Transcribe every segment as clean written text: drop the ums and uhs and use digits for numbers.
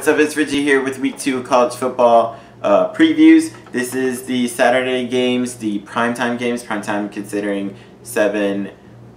What's up, it's Richie here with week 2 of college football previews. This is the Saturday games, the primetime games. Primetime considering 7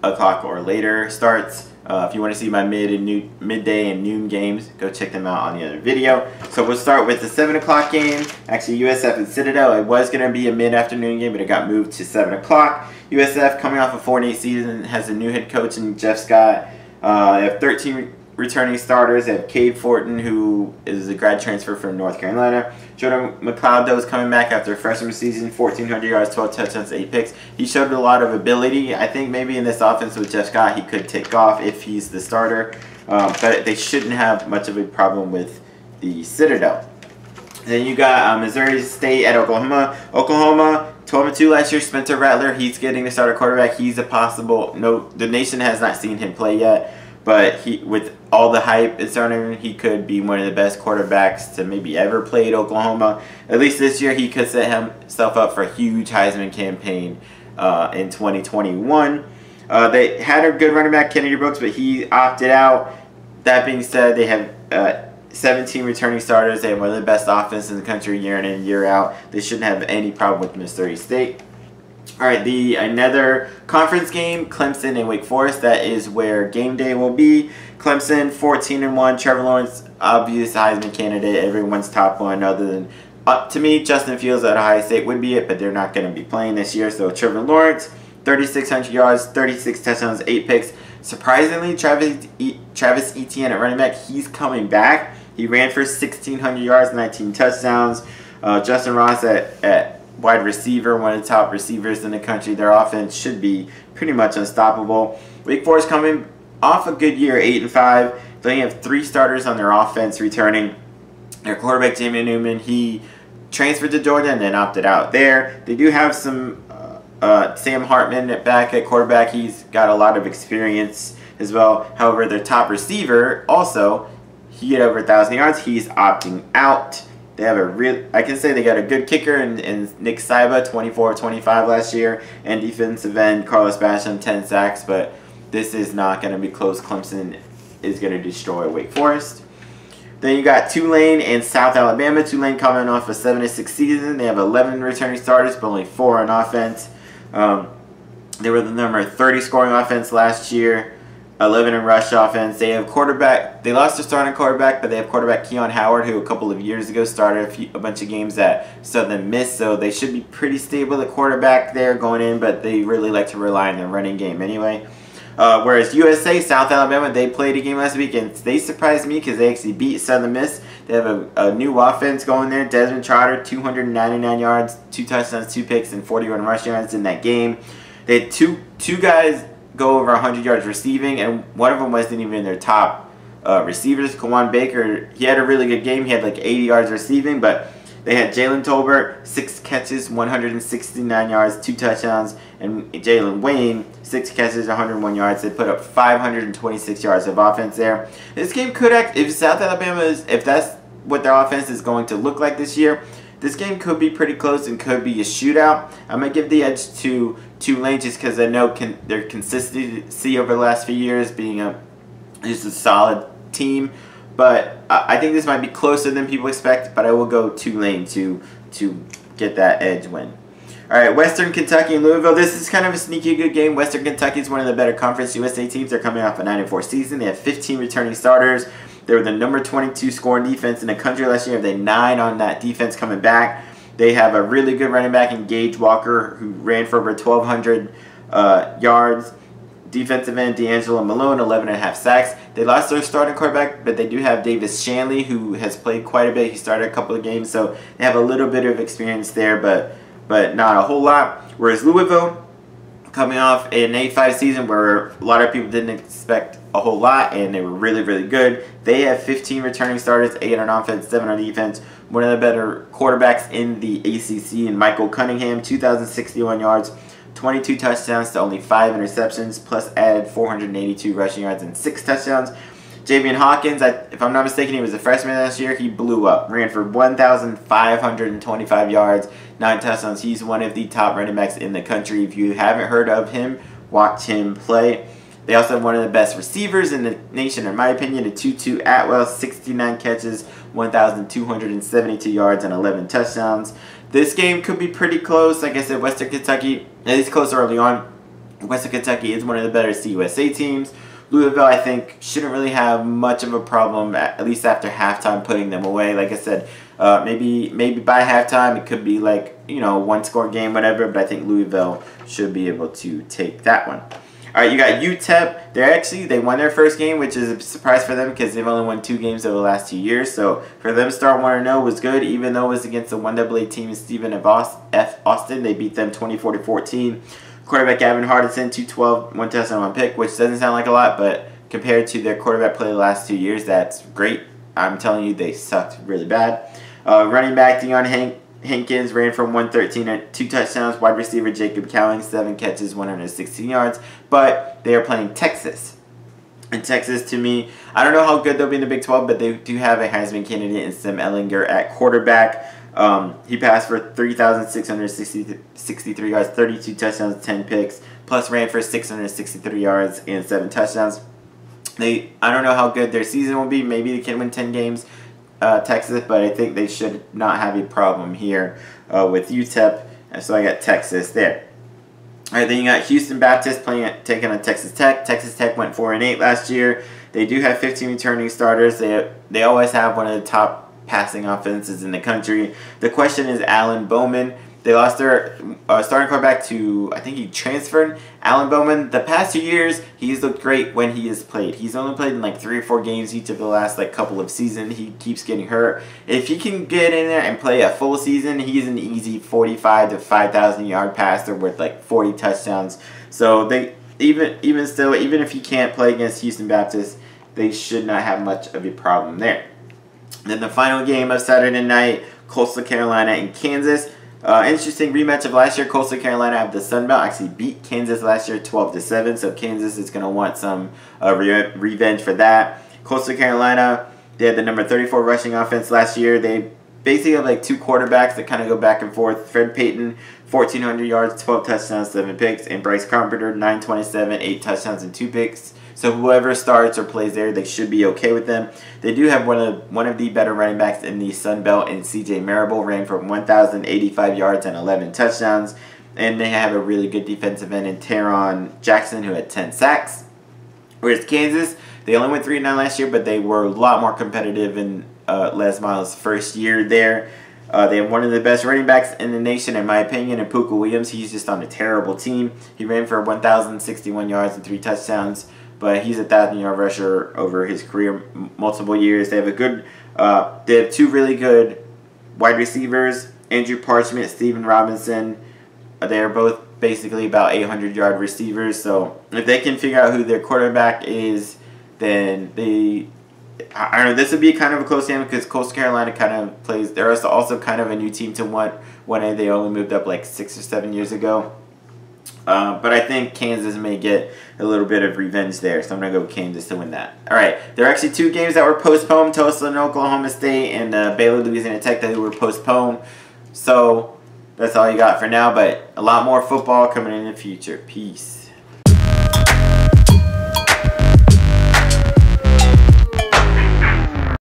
o'clock or later starts. If you want to see my midday and noon games, go check them out on the other video. So we'll start with the 7 o'clock game. Actually, USF and Citadel. It was going to be a mid-afternoon game, but it got moved to 7 o'clock. USF, coming off a 4-8 season, has a new head coach in Jeff Scott. They have 13 returning starters. They have Cade Fortin, who is a grad transfer from North Carolina. Jordan McLeod, though, is coming back after a freshman season, 1,400 yards, 12 touchdowns, 8 picks. He showed a lot of ability. I think maybe in this offense with Jeff Scott, he could take off if he's the starter. But they shouldn't have much of a problem with the Citadel. Then you got Missouri State at Oklahoma. Oklahoma, 12-2 last year. Spencer Rattler, he's getting the starter quarterback. He's a possible. No, the nation has not seen him play yet. But with all the hype it's on him, he could be one of the best quarterbacks to maybe ever play at Oklahoma. At least this year, he could set himself up for a huge Heisman campaign in 2021. They had a good running back, Kennedy Brooks, but he opted out. That being said, they have 17 returning starters. They have one of the best offenses in the country year in and year out. They shouldn't have any problem with Missouri State. All right, another conference game, Clemson and Wake Forest. That is where game day will be. Clemson, 14-1. Trevor Lawrence, obvious Heisman candidate. Everyone's top one other than, to me, Justin Fields at Ohio State would be it, but they're not going to be playing this year. So Trevor Lawrence, 3,600 yards, 36 touchdowns, 8 picks. Surprisingly, Travis Etienne at running back, he's coming back. He ran for 1,600 yards, 19 touchdowns. Justin Ross at wide receiver, one of the top receivers in the country. Their offense should be pretty much unstoppable. Wake Forest coming off a good year, 8-5. They only have 3 starters on their offense returning. Their quarterback, Jamie Newman, he transferred to Georgia and then opted out there. They do have some Sam Hartman back at quarterback. He's got a lot of experience as well. However, their top receiver also, he had over 1,000 yards. He's opting out. They have I can say they got a good kicker in Nick Saiba, 24-25 last year, and defensive end Carlos Basham, 10 sacks, but this is not going to be close. Clemson is going to destroy Wake Forest. Then you got Tulane and South Alabama. Tulane coming off a 7-6 season. They have 11 returning starters, but only 4 on offense. They were the number 30 scoring offense last year. 11 in rush offense. They have quarterback. They lost their starting quarterback, but they have quarterback Keon Howard, who a couple of years ago started a bunch of games at Southern Miss. So they should be pretty stable at quarterback there going in, but they really like to rely on their running game anyway. Whereas USA, South Alabama, they played a game last week, and they surprised me because they actually beat Southern Miss. They have a new offense going there. Desmond Trotter, 299 yards, 2 touchdowns, 2 picks, and 41 rushing yards in that game. They had two guys go over 100 yards receiving, and one of them wasn't even in their top receivers. Kawan Baker, he had a really good game. He had like 80 yards receiving, but they had Jalen Tolbert, 6 catches, 169 yards, 2 touchdowns, and Jalen Wayne, 6 catches, 101 yards. They put up 526 yards of offense there. This game could act, if South Alabama if that's what their offense is going to look like this year, this game could be pretty close and could be a shootout. I'm going to give the edge to Tulane just because I know their consistency over the last few years being just a solid team. But I think this might be closer than people expect, but I will go Tulane to get that edge win. All right, Western Kentucky and Louisville. This is kind of a sneaky good game. Western Kentucky is one of the better Conference USA teams. They're coming off a 9-4 season. They have 15 returning starters. They were the number 22 scoring defense in the country last year. They have 9 on that defense coming back. They have a really good running back in Gage Walker, who ran for over 1,200 yards. Defensive end D'Angelo Malone, 11.5 sacks. They lost their starting quarterback, but they do have Davis Shanley, who has played quite a bit. He started a couple of games, so they have a little bit of experience there, but not a whole lot. Whereas Louisville, coming off an 8-5 season where a lot of people didn't expect a whole lot, and they were really, really good. They have 15 returning starters, 8 on offense, 7 on defense. One of the better quarterbacks in the ACC, and Michael Cunningham, 2,061 yards, 22 touchdowns to only 5 interceptions, plus added 482 rushing yards and 6 touchdowns. Javian Hawkins, if I'm not mistaken, he was a freshman last year. He blew up, ran for 1,525 yards, 9 touchdowns. He's one of the top running backs in the country. If you haven't heard of him, watch him play. They also have one of the best receivers in the nation, in my opinion, a Tutu Atwell, 69 catches, 1,272 yards, and 11 touchdowns. This game could be pretty close. Like I said, Western Kentucky, at least close early on. Western Kentucky is one of the better CUSA teams. Louisville, I think, shouldn't really have much of a problem, at least after halftime, putting them away. Like I said, maybe by halftime, it could be like, you know, one-score game, whatever, but I think Louisville should be able to take that one. All right, you got UTEP. They won their first game, which is a surprise for them because they've only won 2 games over the last 2 years. So for them to start 1-0 was good, even though it was against the 1AA team Stephen F. Austin. They beat them 24-14. Quarterback Gavin Hardison, 212, 1 touchdown, 1 pick, which doesn't sound like a lot, but compared to their quarterback play the last 2 years, that's great. I'm telling you, they sucked really bad. Running back Deion Hankins ran from 113 at 2 touchdowns. Wide receiver Jacob Cowling, 7 catches, 116 yards. But they are playing Texas. And Texas, to me, I don't know how good they'll be in the Big 12, but they do have a Heisman candidate in Sam Ehlinger at quarterback. He passed for 3,663 yards, 32 touchdowns, 10 picks, plus ran for 663 yards and 7 touchdowns. I don't know how good their season will be. Maybe they can win 10 games, Texas, but I think they should not have a problem here with UTEP. And so I got Texas there. All right, then you got Houston Baptist taking on Texas Tech. Texas Tech went 4-8 last year. They do have 15 returning starters. They always have one of the top passing offenses in the country. The question is Alan Bowman. They lost their starting quarterback to, I think he transferred. Alan Bowman, the past 2 years, he's looked great when he has played. He's only played in like 3 or 4 games each of the last like couple of seasons. He keeps getting hurt. If he can get in there and play a full season, he's an easy 45 to 5,000 yard passer with like 40 touchdowns. So they even if he can't play against Houston Baptist, they should not have much of a problem there. Then the final game of Saturday night, Coastal Carolina and Kansas. Interesting rematch of last year. Coastal Carolina have the Sun Belt. Actually beat Kansas last year 12-7. So Kansas is going to want some revenge for that. Coastal Carolina, they had the number 34 rushing offense last year. They basically have like 2 quarterbacks that kind of go back and forth. Fred Payton, 1,400 yards, 12 touchdowns, 7 picks. And Bryce Carpenter, 927, 8 touchdowns, and 2 picks. So whoever starts or plays there, they should be okay with them. They do have one of the better running backs in the Sun Belt, and C.J. Marable ran for 1,085 yards and 11 touchdowns. And they have a really good defensive end in Teron Jackson, who had 10 sacks. Whereas Kansas, they only went 3-9 last year, but they were a lot more competitive in Les Miles' first year there. They have one of the best running backs in the nation, in my opinion, in Puka Williams. He's just on a terrible team. He ran for 1,061 yards and 3 touchdowns. But he's a 1,000-yard rusher over his career, multiple years. They have they have 2 really good wide receivers, Andrew Parchment, Steven Robinson. They are both basically about 800-yard receivers. So if they can figure out who their quarterback is, then I don't know, this would be kind of a close game because Coastal Carolina kind of plays. They're also kind of a new team to 1A. They only moved up like 6 or 7 years ago. But I think Kansas may get a little bit of revenge there, so I'm going to go with Kansas to win that. All right, there are actually 2 games that were postponed, Tulane and Oklahoma State, and Baylor, Louisiana Tech, that were postponed. So that's all you got for now, but a lot more football coming in the future. Peace.